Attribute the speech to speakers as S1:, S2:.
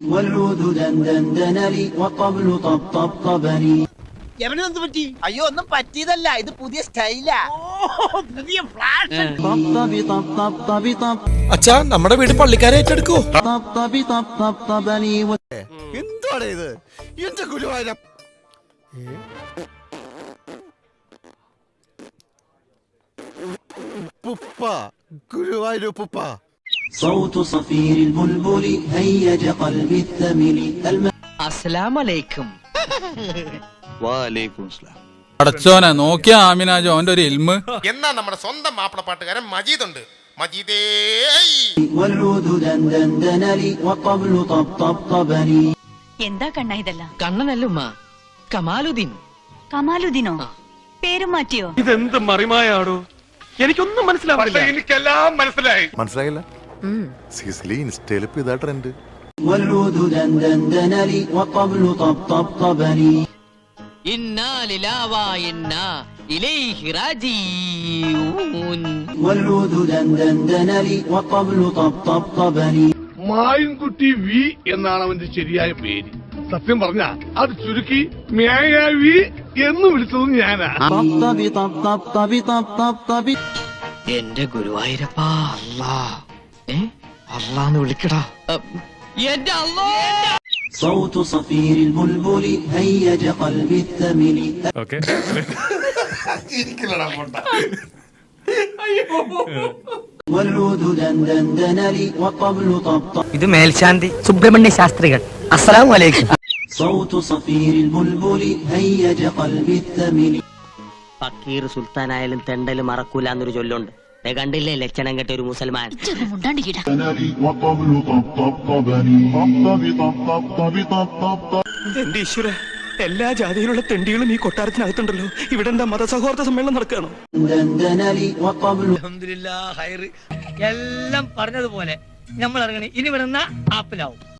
S1: والعود دندن لي والطبل طبطبني.
S2: എവനെന്ത് പറ്റി?
S3: അയ്യോ ഒന്നും പറ്റിയതല്ല, ഇത് പുതിയ സ്റ്റൈലാ.
S2: പുതിയ ഫ്ലാഷ്.
S1: طبطبي طبطبي طب
S4: അച്ഛാ നമ്മുടെ വീട് പള്ളിക്കാരെ ഏറ്റെടുക്കോ?
S1: طبطبي طبطبني.
S4: എന്താണ് ഇത്? എന്റെ ഗുരുവായൂര പുപ്പ, ഗുരുവായൂരുപ്പ.
S1: صوت صفير البلبل هيج قلبي الثمل.
S5: അസ്സലാമലൈക്കും.
S6: അടച്ചോനെ നോക്കിയ ആമിനാജ് ഓന്റെ ഒരു ഇൽമ്.
S7: എന്നാ നമ്മുടെ സ്വന്തം മാപ്പിളപ്പാട്ടുകാരൻ മജീദ് ഉണ്ട്. മജീദേ
S1: والعود دندن لي والطبل طبطبني.
S8: എന്താ കണ്ണ ഇതല്ല?
S5: കണ്ണനല്ലുമ്മ, കമാലുദ്ദീൻ.
S8: കമാലുദ്ദീനോ? പേരും മാറ്റിയോ?
S2: ഇതെന്ത് മറിമായാടോ? എനിക്കൊന്നും മനസ്സിലാവില്ല. എനിക്കെല്ലാം മനസ്സിലായി.
S9: മനസ്സിലായില്ല? സിസിലി ഇൻസ്റ്റയില് ഇപ്പൊ ഇതാ ട്രെൻഡ്.
S1: والعود دندن لي والطبل طبطبني.
S5: ഇന്നാ ലിലാവ ഇന്നാ ഇലൈഹി റാജിഊൻ.
S1: والعود دندن لي والطبل طبطبني.
S10: മായൻകുട്ടി വി എന്നാണ് അവന്റെ ശരിയായ പേര്. സത്യം പറഞ്ഞ അത് ചുരുക്കി മേയാവി എന്ന് വിളിച്ചത് ഞാനാ.
S1: طبطبي طبطبي طبطبي.
S5: എന്റെ ഗുരുവായൂരപ്പാ, അല്ലാ അല്ലാന്ന് വിളിക്കടാ. എന്റെ അല്ലാ.
S1: صوت صفير البلبل هيج قلبي الثمل. والعود دندن لي والطبل طبطب.
S5: ഇത് മേൽശാന്തി സുബ്രഹ്മണ്യ ശാസ്ത്രികൾ. അസ്സലാമു അലൈക്കും.
S1: صوت صفير البلبل هيج قلبي الثمل.
S5: ഫക്കീർ സുൽത്താനായാലും തെണ്ടല് മറക്കൂല എന്നൊരു ചൊല്ലുണ്ട്. കണ്ടില്ലേ ലക്ഷണം കെട്ട ഒരു മുസൽമാൻ.
S4: എന്റെ ഈശ്വര, എല്ലാ ജാതിയിലുള്ള തെണ്ടികളും ഈ കൊട്ടാരത്തിനകത്തുണ്ടല്ലോ. ഇവിടെ എന്താ മതസൗഹാർദ്ദ സമ്മേളനം നടക്കുകയാണോ?
S1: دندن لي والطبل.
S2: എല്ലാം പറഞ്ഞതുപോലെ നമ്മൾ ഇറങ്ങണേ. ഇനി വിടുന്ന ആപ്പിലാവും.